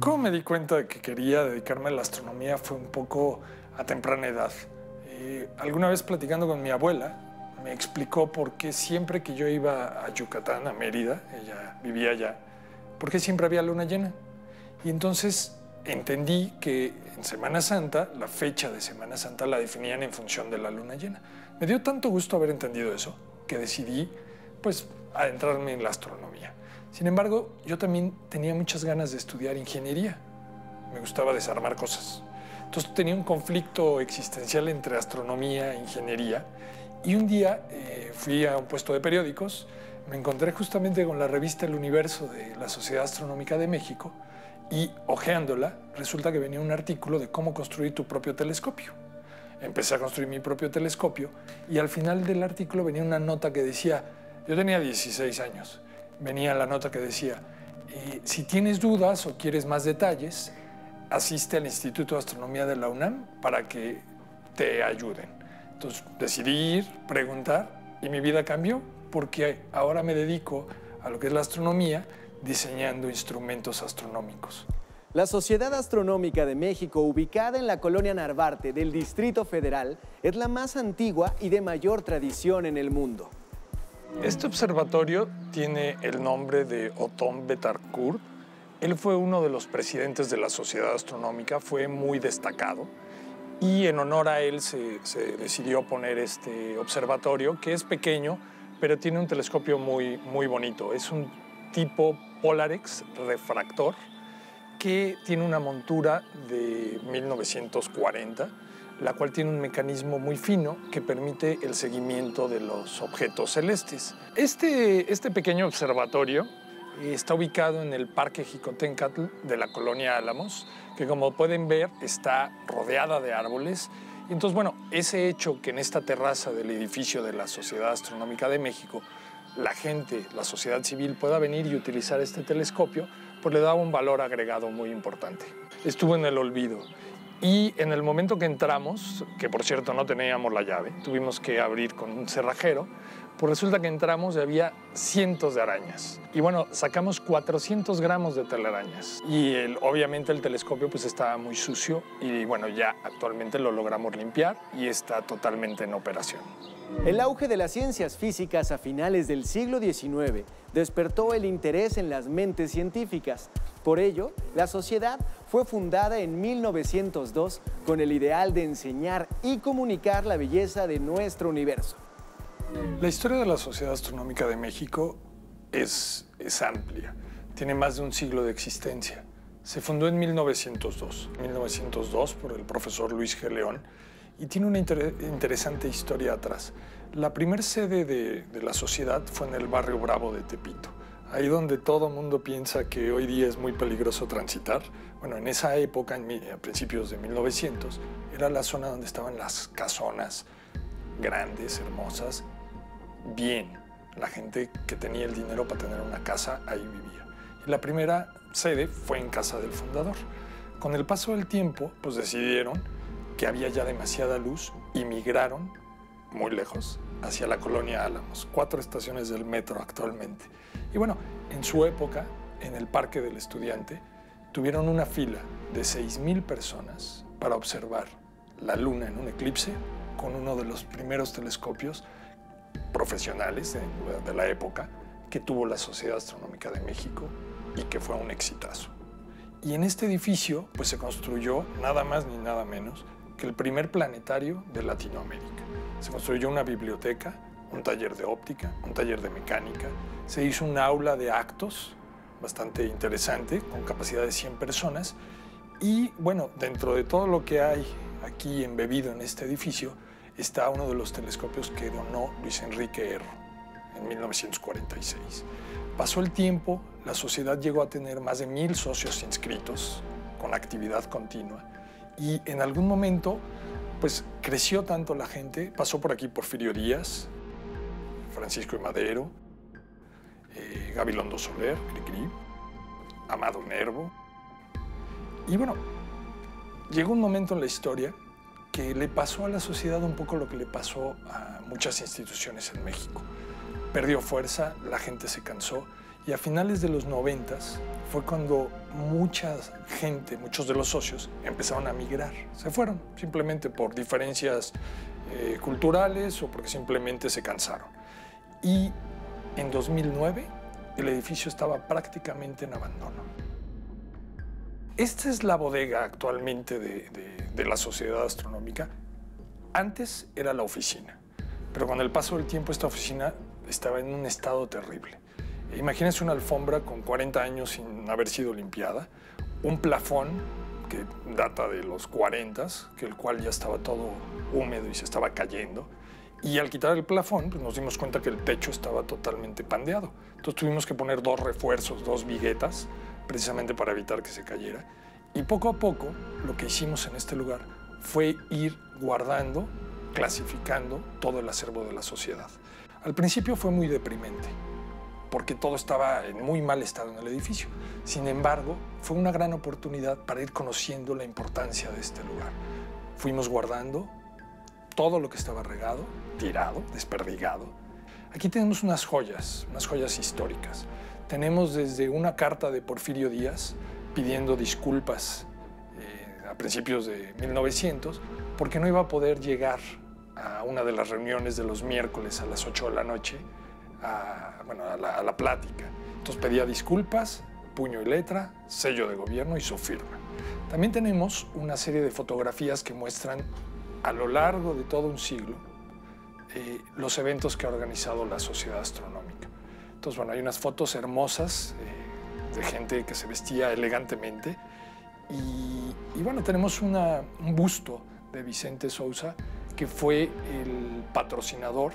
Cómo me di cuenta de que quería dedicarme a la astronomía fue un poco a temprana edad. Alguna vez platicando con mi abuela, me explicó por qué siempre que yo iba a Yucatán, a Mérida, ella vivía allá, por qué siempre había luna llena. Y entonces entendí que en Semana Santa, la fecha de Semana Santa la definían en función de la luna llena. Me dio tanto gusto haber entendido eso, que decidí, pues, adentrarme en la astronomía. Sin embargo, yo también tenía muchas ganas de estudiar ingeniería. Me gustaba desarmar cosas. Entonces tenía un conflicto existencial entre astronomía e ingeniería. Y un día fui a un puesto de periódicos, me encontré justamente con la revista El Universo de la Sociedad Astronómica de México y, hojeándola, resulta que venía un artículo de cómo construir tu propio telescopio. Empecé a construir mi propio telescopio y al final del artículo venía una nota que decía, yo tenía 16 años, venía la nota que decía, si tienes dudas o quieres más detalles, asiste al Instituto de Astronomía de la UNAM para que te ayuden. Entonces decidí ir, preguntar, y mi vida cambió porque ahora me dedico a lo que es la astronomía, diseñando instrumentos astronómicos. La Sociedad Astronómica de México, ubicada en la colonia Narvarte del Distrito Federal, es la más antigua y de mayor tradición en el mundo. Este observatorio tiene el nombre de Otón Betancourt. Él fue uno de los presidentes de la Sociedad Astronómica, fue muy destacado y en honor a él se decidió poner este observatorio, que es pequeño, pero tiene un telescopio muy bonito. Es un tipo Polarex refractor que tiene una montura de 1940, la cual tiene un mecanismo muy fino que permite el seguimiento de los objetos celestes. Este pequeño observatorio está ubicado en el Parque Jicotencatl de la colonia Álamos, que como pueden ver está rodeada de árboles. Y entonces, bueno, ese hecho que en esta terraza del edificio de la Sociedad Astronómica de México la gente, la sociedad civil pueda venir y utilizar este telescopio, pues le da un valor agregado muy importante. Estuvo en el olvido. Y en el momento que entramos, que por cierto no teníamos la llave, tuvimos que abrir con un cerrajero, pues resulta que entramos y había cientos de arañas. Y bueno, sacamos 400 gramos de telarañas. Y obviamente el telescopio pues estaba muy sucio y bueno, ya actualmente lo logramos limpiar y está totalmente en operación. El auge de las ciencias físicas a finales del siglo XIX despertó el interés en las mentes científicas. Por ello, la sociedad fue fundada en 1902 con el ideal de enseñar y comunicar la belleza de nuestro universo. La historia de la Sociedad Astronómica de México es amplia. Tiene más de un siglo de existencia. Se fundó en 1902 por el profesor Luis G. León, y tiene una interesante historia atrás. La primera sede de la sociedad fue en el barrio Bravo de Tepito, ahí donde todo mundo piensa que hoy día es muy peligroso transitar. Bueno, en esa época, a principios de 1900, era la zona donde estaban las casonas grandes, hermosas, bien. La gente que tenía el dinero para tener una casa, ahí vivía. Y la primera sede fue en casa del fundador. Con el paso del tiempo, pues decidieron que había ya demasiada luz y migraron muy lejos hacia la colonia Álamos, 4 estaciones del metro actualmente. Y bueno, en su época, en el Parque del Estudiante, tuvieron una fila de 6,000 personas para observar la luna en un eclipse con uno de los primeros telescopios profesionales de la época que tuvo la Sociedad Astronómica de México y que fue un exitazo. Y en este edificio pues se construyó nada más ni nada menos que el primer planetario de Latinoamérica. Se construyó una biblioteca, un taller de óptica, un taller de mecánica, se hizo un aula de actos bastante interesante con capacidad de 100 personas y bueno, dentro de todo lo que hay aquí embebido en este edificio está uno de los telescopios que donó Luis Enrique Erro en 1946. Pasó el tiempo, la sociedad llegó a tener más de 1,000 socios inscritos con actividad continua y en algún momento pues creció tanto la gente, pasó por aquí Porfirio Díaz, Francisco I. Madero, Gabilondo Soler, Cricri, Amado Nervo. Y bueno, llegó un momento en la historia que le pasó a la sociedad un poco lo que le pasó a muchas instituciones en México. Perdió fuerza, la gente se cansó Y a finales de los 90 fue cuando mucha gente, muchos de los socios, empezaron a migrar. Se fueron simplemente por diferencias culturales o porque simplemente se cansaron. Y en 2009 el edificio estaba prácticamente en abandono. Esta es la bodega actualmente de la Sociedad Astronómica. Antes era la oficina, pero con el paso del tiempo esta oficina estaba en un estado terrible. Imagínense una alfombra con 40 años sin haber sido limpiada, un plafón que data de los 40, el cual ya estaba todo húmedo y se estaba cayendo. Y al quitar el plafón, pues nos dimos cuenta que el techo estaba totalmente pandeado. Entonces tuvimos que poner 2 refuerzos, 2 viguetas, precisamente para evitar que se cayera. Y poco a poco, lo que hicimos en este lugar fue ir guardando, clasificando todo el acervo de la sociedad. Al principio fue muy deprimente, porque todo estaba en muy mal estado en el edificio. Sin embargo, fue una gran oportunidad para ir conociendo la importancia de este lugar. Fuimos guardando todo lo que estaba regado, tirado, desperdigado. Aquí tenemos unas joyas históricas. Tenemos desde una carta de Porfirio Díaz pidiendo disculpas a principios de 1900 porque no iba a poder llegar a una de las reuniones de los miércoles a las 8 de la noche a la plática. Entonces pedía disculpas, puño y letra, sello de gobierno y su firma. También tenemos una serie de fotografías que muestran a lo largo de todo un siglo los eventos que ha organizado la Sociedad Astronómica. Entonces, bueno, hay unas fotos hermosas de gente que se vestía elegantemente y bueno, tenemos un busto de Vicente Sousa, que fue el patrocinador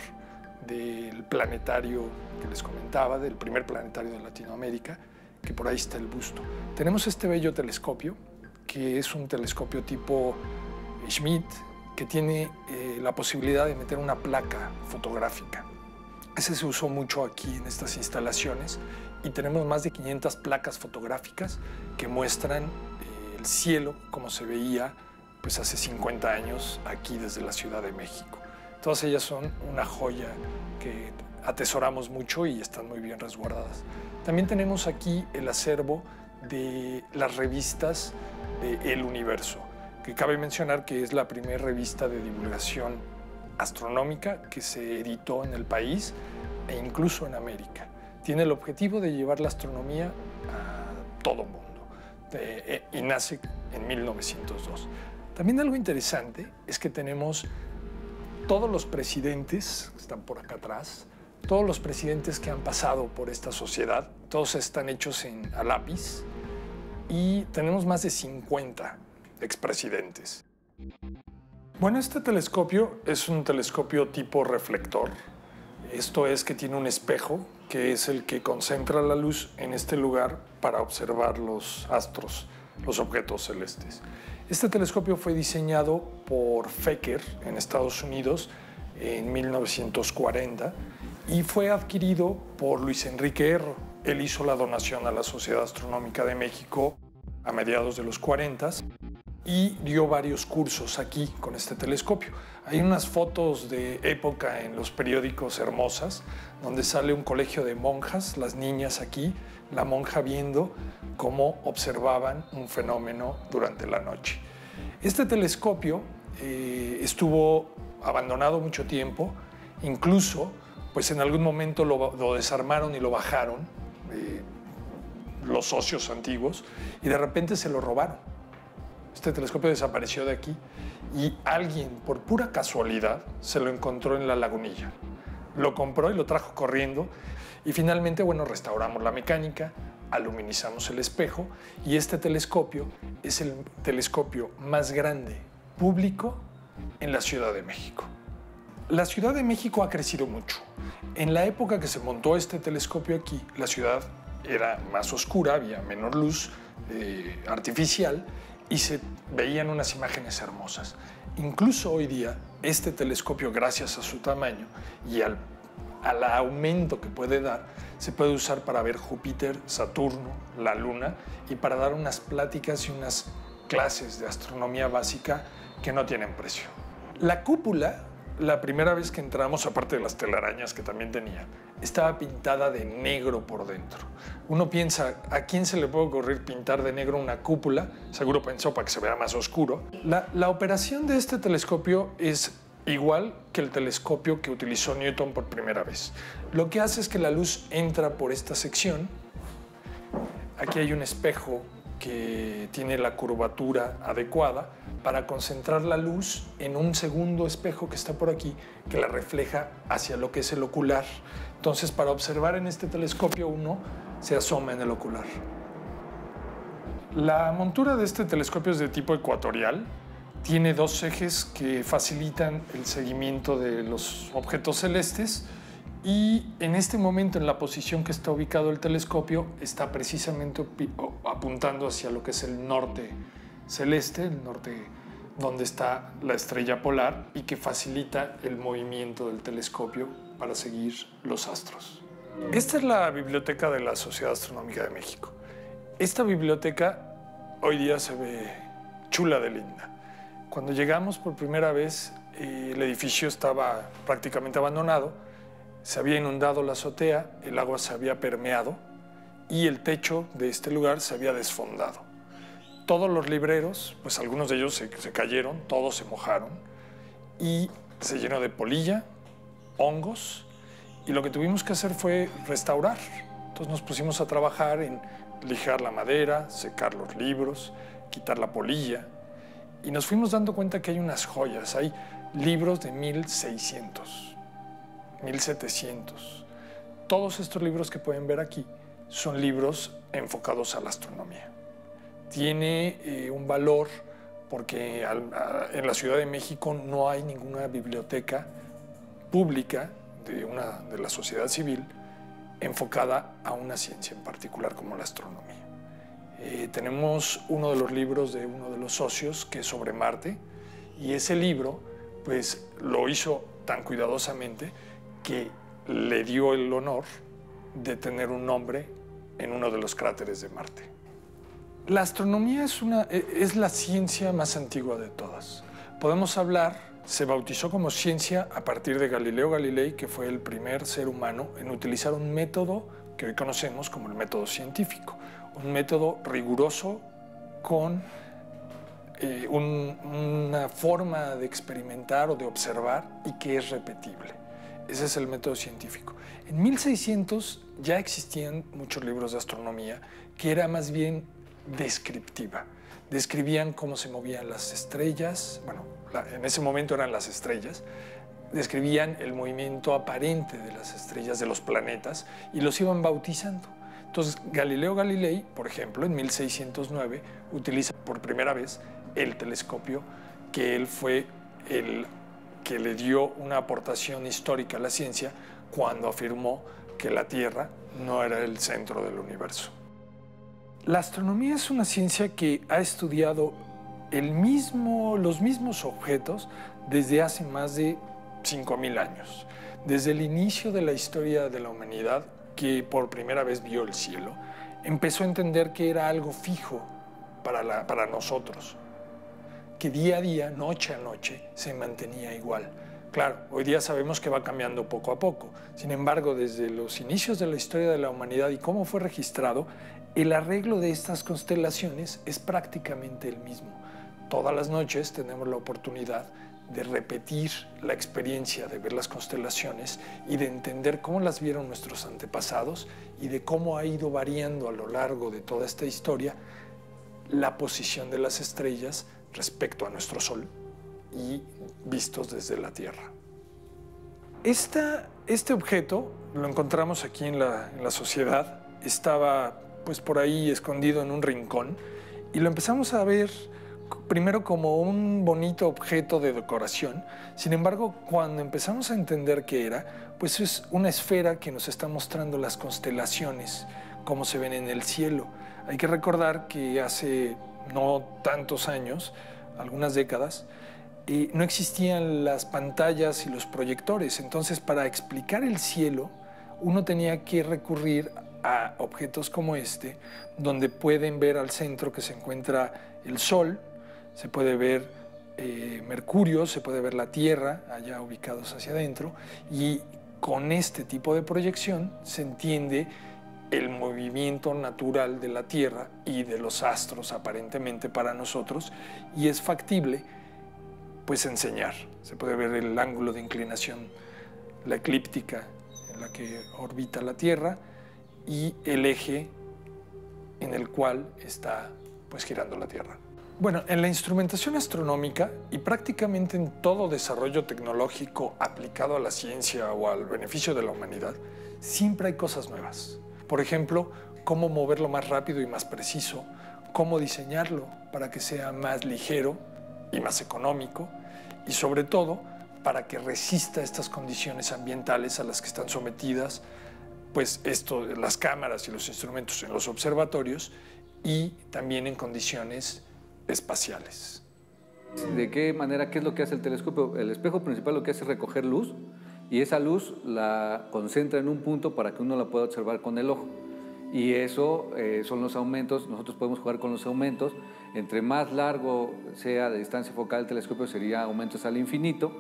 del planetario que les comentaba, del primer planetario de Latinoamérica, que por ahí está el busto. Tenemos este bello telescopio, que es un telescopio tipo Schmidt, que tiene la posibilidad de meter una placa fotográfica. Ese se usó mucho aquí en estas instalaciones y tenemos más de 500 placas fotográficas que muestran el cielo como se veía pues hace 50 años aquí desde la Ciudad de México. Todas ellas son una joya que atesoramos mucho y están muy bien resguardadas. También tenemos aquí el acervo de las revistas de El Universo, que cabe mencionar que es la primera revista de divulgación astronómica que se editó en el país e incluso en América. Tiene el objetivo de llevar la astronomía a todo mundo y nace en 1902. También algo interesante es que tenemos todos los presidentes, que están por acá atrás, todos los presidentes que han pasado por esta sociedad, todos están hechos a lápiz y tenemos más de 50 expresidentes. Bueno, este telescopio es un telescopio tipo reflector. Esto es que tiene un espejo que es el que concentra la luz en este lugar para observar los astros, los objetos celestes. Este telescopio fue diseñado por Fecker en Estados Unidos en 1940 y fue adquirido por Luis Enrique Erro. Él hizo la donación a la Sociedad Astronómica de México a mediados de los 40 y dio varios cursos aquí con este telescopio. Hay unas fotos de época en los periódicos hermosas, donde sale un colegio de monjas, las niñas aquí, la monja viendo cómo observaban un fenómeno durante la noche. Este telescopio estuvo abandonado mucho tiempo, incluso pues en algún momento lo desarmaron y lo bajaron los socios antiguos y de repente se lo robaron. Este telescopio desapareció de aquí y alguien, por pura casualidad, se lo encontró en la Lagunilla. Lo compró y lo trajo corriendo y finalmente, bueno, restauramos la mecánica, aluminizamos el espejo y este telescopio es el telescopio más grande público en la Ciudad de México. La Ciudad de México ha crecido mucho. En la época que se montó este telescopio aquí, la ciudad era más oscura, había menor luz artificial y se veían unas imágenes hermosas. Incluso hoy día, este telescopio, gracias a su tamaño y al aumento que puede dar, se puede usar para ver Júpiter, Saturno, la Luna y para dar unas pláticas y unas clases de astronomía básica que no tienen precio. La cúpula la primera vez que entramos, aparte de las telarañas que también tenía, estaba pintada de negro por dentro. Uno piensa, ¿a quién se le puede ocurrir pintar de negro una cúpula? Seguro pensó para que se vea más oscuro. La operación de este telescopio es igual que el telescopio que utilizó Newton por primera vez. Lo que hace es que la luz entra por esta sección. Aquí hay un espejo que tiene la curvatura adecuada para concentrar la luz en un segundo espejo que está por aquí, que la refleja hacia lo que es el ocular. Entonces, para observar en este telescopio, uno se asoma en el ocular. La montura de este telescopio es de tipo ecuatorial. Tiene dos ejes que facilitan el seguimiento de los objetos celestes. Y en este momento, en la posición que está ubicado el telescopio, está precisamente apuntando hacia lo que es el norte celeste, el norte donde está la estrella polar, y que facilita el movimiento del telescopio para seguir los astros. Esta es la biblioteca de la Sociedad Astronómica de México. Esta biblioteca hoy día se ve chula de linda. Cuando llegamos por primera vez, el edificio estaba prácticamente abandonado. Se había inundado la azotea, el agua se había permeado y el techo de este lugar se había desfondado. Todos los libreros, pues algunos de ellos se cayeron, todos se mojaron y se llenó de polilla, hongos, y lo que tuvimos que hacer fue restaurar. Entonces nos pusimos a trabajar en lijar la madera, secar los libros, quitar la polilla, y nos fuimos dando cuenta que hay unas joyas. Hay libros de 1600. 1700. Todos estos libros que pueden ver aquí son libros enfocados a la astronomía. Tiene un valor porque en la Ciudad de México no hay ninguna biblioteca pública de la sociedad civil enfocada a una ciencia en particular como la astronomía. Tenemos uno de los libros de uno de los socios que es sobre Marte, y ese libro pues lo hizo tan cuidadosamente que le dio el honor de tener un nombre en uno de los cráteres de Marte. La astronomía es la ciencia más antigua de todas. Podemos hablar, se bautizó como ciencia a partir de Galileo Galilei, que fue el primer ser humano en utilizar un método que hoy conocemos como el método científico, un método riguroso con una forma de experimentar o de observar y que es repetible. Ese es el método científico. En 1600 ya existían muchos libros de astronomía que era más bien descriptiva. Describían cómo se movían las estrellas, bueno, en ese momento eran las estrellas, describían el movimiento aparente de las estrellas, de los planetas, y los iban bautizando. Entonces, Galileo Galilei, por ejemplo, en 1609, utiliza por primera vez el telescopio, que él fue el que le dio una aportación histórica a la ciencia cuando afirmó que la Tierra no era el centro del universo. La astronomía es una ciencia que ha estudiado los mismos objetos desde hace más de 5000 años. Desde el inicio de la historia de la humanidad, que por primera vez vio el cielo, empezó a entender que era algo fijo para nosotros, que día a día, noche a noche, se mantenía igual. Claro, hoy día sabemos que va cambiando poco a poco. Sin embargo, desde los inicios de la historia de la humanidad y cómo fue registrado, el arreglo de estas constelaciones es prácticamente el mismo. Todas las noches tenemos la oportunidad de repetir la experiencia de ver las constelaciones y de entender cómo las vieron nuestros antepasados y de cómo ha ido variando a lo largo de toda esta historia la posición de las estrellas respecto a nuestro Sol y vistos desde la Tierra. Este objeto lo encontramos aquí en la sociedad, estaba pues por ahí escondido en un rincón y lo empezamos a ver primero como un bonito objeto de decoración. Sin embargo, cuando empezamos a entender qué era, pues es una esfera que nos está mostrando las constelaciones, cómo se ven en el cielo. Hay que recordar que hace no tantos años, algunas décadas, no existían las pantallas y los proyectores. Entonces, para explicar el cielo, uno tenía que recurrir a objetos como este, donde pueden ver al centro que se encuentra el Sol, se puede ver Mercurio, se puede ver la Tierra allá ubicados hacia adentro, y con este tipo de proyección se entiende el movimiento natural de la Tierra y de los astros aparentemente para nosotros, y es factible pues enseñar. Se puede ver el ángulo de inclinación, la eclíptica en la que orbita la Tierra y el eje en el cual está pues girando la Tierra. Bueno, en la instrumentación astronómica y prácticamente en todo desarrollo tecnológico aplicado a la ciencia o al beneficio de la humanidad, siempre hay cosas nuevas. Por ejemplo, cómo moverlo más rápido y más preciso, cómo diseñarlo para que sea más ligero y más económico, y sobre todo para que resista estas condiciones ambientales a las que están sometidas pues las cámaras y los instrumentos en los observatorios, y también en condiciones espaciales. ¿De qué manera, qué es lo que hace el telescopio? El espejo principal lo que hace es recoger luz, y esa luz la concentra en un punto para que uno la pueda observar con el ojo. Y eso son los aumentos. Nosotros podemos jugar con los aumentos. Entre más largo sea la distancia focal del telescopio, sería aumentos al infinito,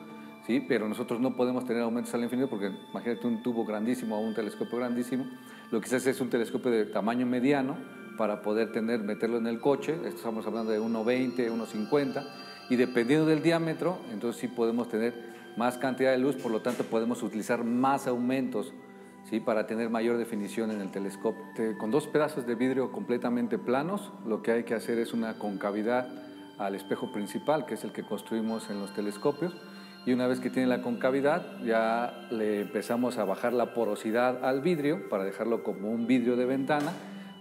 ¿sí? Pero nosotros no podemos tener aumentos al infinito porque imagínate un tubo grandísimo o un telescopio grandísimo. Lo que se hace es un telescopio de tamaño mediano para poder meterlo en el coche. Estamos hablando de 1.20, 1.50, y dependiendo del diámetro, entonces sí podemos tener más cantidad de luz, por lo tanto podemos utilizar más aumentos, ¿sí? Para tener mayor definición en el telescopio. Con dos pedazos de vidrio completamente planos, lo que hay que hacer es una concavidad al espejo principal, que es el que construimos en los telescopios, y una vez que tiene la concavidad, ya le empezamos a bajar la porosidad al vidrio para dejarlo como un vidrio de ventana.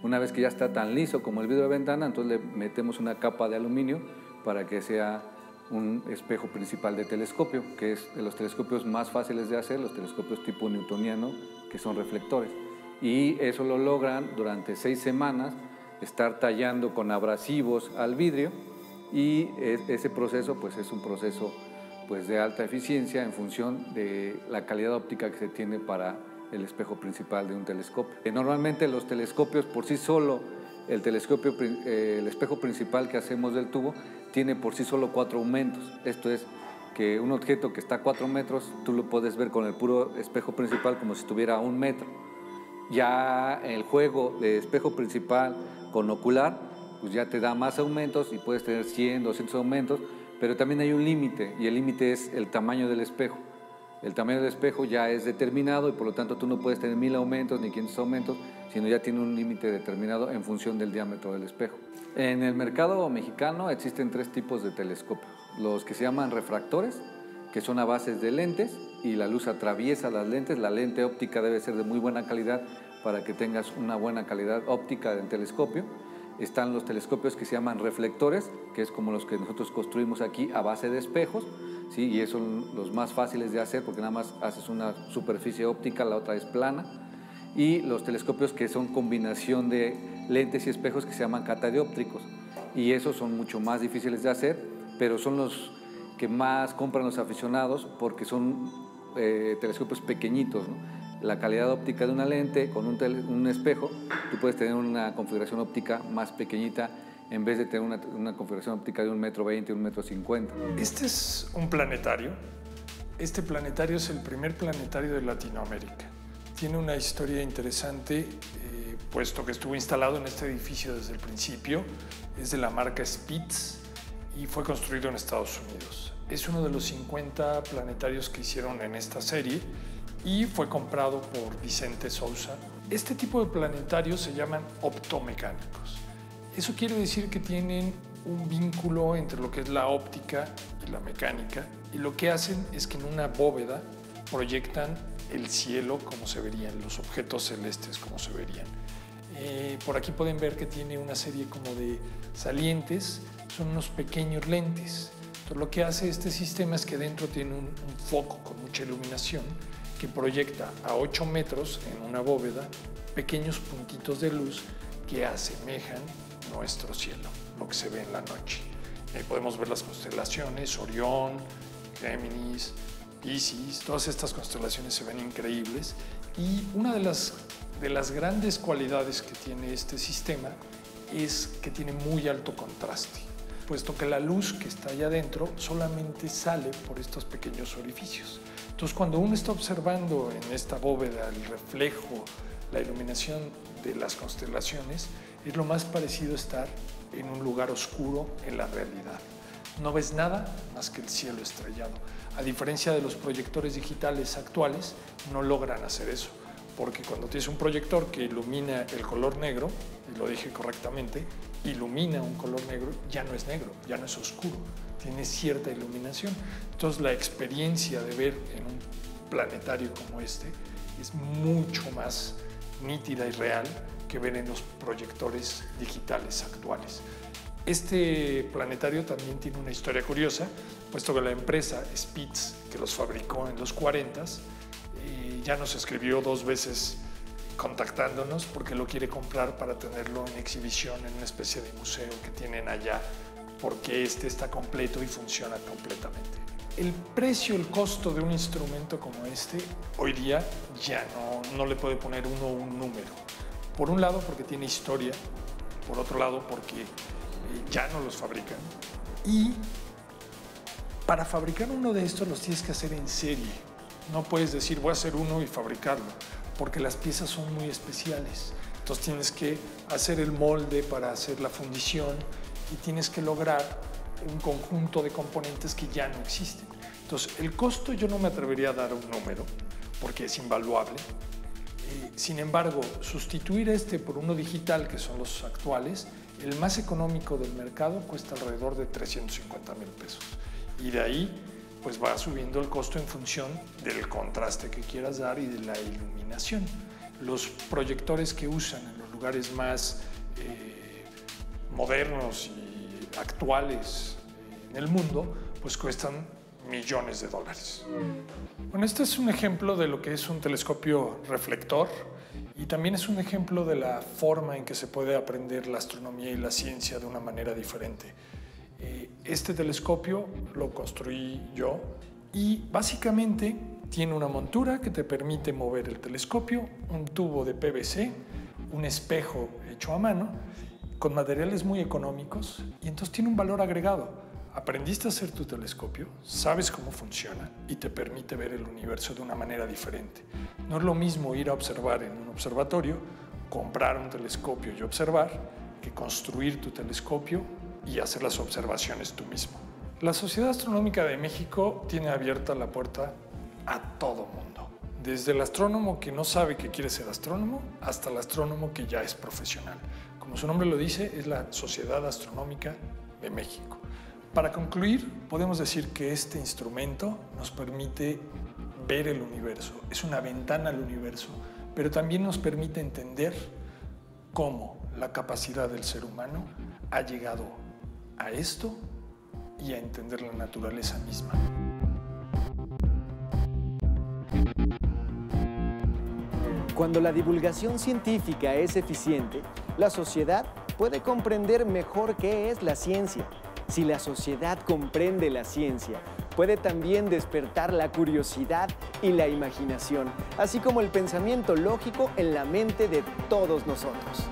Una vez que ya está tan liso como el vidrio de ventana, entonces le metemos una capa de aluminio para que sea un espejo principal de telescopio, que es de los telescopios más fáciles de hacer, los telescopios tipo newtoniano, que son reflectores. Y eso lo logran durante 6 semanas, estar tallando con abrasivos al vidrio, y ese proceso pues es un proceso pues de alta eficiencia en función de la calidad óptica que se tiene para el espejo principal de un telescopio. Normalmente los telescopios por sí solo, el espejo principal que hacemos del tubo tiene por sí solo 4 aumentos. Esto es que un objeto que está a 4 metros, tú lo puedes ver con el puro espejo principal como si estuviera a 1 metro. Ya el juego de espejo principal con ocular, pues ya te da más aumentos y puedes tener 100, 200 aumentos, pero también hay un límite, y el límite es el tamaño del espejo. El tamaño del espejo ya es determinado y por lo tanto tú no puedes tener 1000 aumentos ni 500 aumentos, sino ya tiene un límite determinado en función del diámetro del espejo. En el mercado mexicano existen 3 tipos de telescopios. Los que se llaman refractores, que son a bases de lentes y la luz atraviesa las lentes. La lente óptica debe ser de muy buena calidad para que tengas una buena calidad óptica del telescopio. Están los telescopios que se llaman reflectores, que es como los que nosotros construimos aquí a base de espejos, ¿sí? Y esos son los más fáciles de hacer porque nada más haces una superficie óptica, la otra es plana. Y los telescopios que son combinación de lentes y espejos, que se llaman catadióptricos, y esos son mucho más difíciles de hacer, pero son los que más compran los aficionados porque son telescopios pequeñitos, ¿no? La calidad óptica de una lente con un espejo, tú puedes tener una configuración óptica más pequeñita en vez de tener una configuración óptica de 1,20 m, 1,50 m. Este es un planetario. Este planetario es el primer planetario de Latinoamérica. Tiene una historia interesante, puesto que estuvo instalado en este edificio desde el principio. Es de la marca Spitz y fue construido en Estados Unidos. Es uno de los 50 planetarios que hicieron en esta serie y fue comprado por Vicente Sousa. Este tipo de planetarios se llaman optomecánicos. Eso quiere decir que tienen un vínculo entre lo que es la óptica y la mecánica, y lo que hacen es que en una bóveda proyectan el cielo como se verían, los objetos celestes como se verían. Por aquí pueden ver que tiene una serie como de salientes, son unos pequeños lentes. Entonces, lo que hace este sistema es que dentro tiene un foco con mucha iluminación que proyecta a 8 metros en una bóveda pequeños puntitos de luz que asemejan nuestro cielo, lo que se ve en la noche. Podemos ver las constelaciones, Orión, Géminis, Piscis, todas estas constelaciones se ven increíbles, y una de las grandes cualidades que tiene este sistema es que tiene muy alto contraste. puesto que la luz que está allá adentro solamente sale por estos pequeños orificios. Entonces, cuando uno está observando en esta bóveda el reflejo, la iluminación de las constelaciones, es lo más parecido a estar en un lugar oscuro en la realidad. No ves nada más que el cielo estrellado. A diferencia de los proyectores digitales actuales, no logran hacer eso, porque cuando tienes un proyector que ilumina el color negro, y lo dije correctamente, ilumina un color negro, ya no es negro, ya no es oscuro, tiene cierta iluminación. Entonces la experiencia de ver en un planetario como este es mucho más nítida y real que ver en los proyectores digitales actuales. Este planetario también tiene una historia curiosa, puesto que la empresa Spitz, que los fabricó en los 40s, ya nos escribió 2 veces contactándonos porque lo quiere comprar para tenerlo en exhibición en una especie de museo que tienen allá, porque este está completo y funciona completamente. El precio, el costo de un instrumento como este, hoy día ya no le puede poner uno un número. Por un lado porque tiene historia, por otro lado porque ya no los fabrican. Y para fabricar uno de estos los tienes que hacer en serie. No puedes decir voy a hacer uno y fabricarlo, porque las piezas son muy especiales. Entonces tienes que hacer el molde para hacer la fundición y tienes que lograr un conjunto de componentes que ya no existen. Entonces el costo yo no me atrevería a dar un número porque es invaluable. Sin embargo, sustituir este por uno digital, que son los actuales, el más económico del mercado cuesta alrededor de 350,000 pesos. Y de ahí pues va subiendo el costo en función del contraste que quieras dar y de la iluminación. Los proyectores que usan en los lugares más modernos y actuales en el mundo, pues cuestan millones de dólares. Bueno, este es un ejemplo de lo que es un telescopio reflector y también es un ejemplo de la forma en que se puede aprender la astronomía y la ciencia de una manera diferente. Este telescopio lo construí yo y básicamente tiene una montura que te permite mover el telescopio, un tubo de PVC, un espejo hecho a mano, con materiales muy económicos y entonces tiene un valor agregado. Aprendiste a hacer tu telescopio, sabes cómo funciona y te permite ver el universo de una manera diferente. No es lo mismo ir a observar en un observatorio, comprar un telescopio y observar, que construir tu telescopio y hacer las observaciones tú mismo. La Sociedad Astronómica de México tiene abierta la puerta a todo mundo, desde el astrónomo que no sabe que quiere ser astrónomo hasta el astrónomo que ya es profesional. Como su nombre lo dice, es la Sociedad Astronómica de México. Para concluir, podemos decir que este instrumento nos permite ver el universo, es una ventana al universo, pero también nos permite entender cómo la capacidad del ser humano ha llegado a esto y a entender la naturaleza misma. Cuando la divulgación científica es eficiente, la sociedad puede comprender mejor qué es la ciencia. Si la sociedad comprende la ciencia, puede también despertar la curiosidad y la imaginación, así como el pensamiento lógico en la mente de todos nosotros.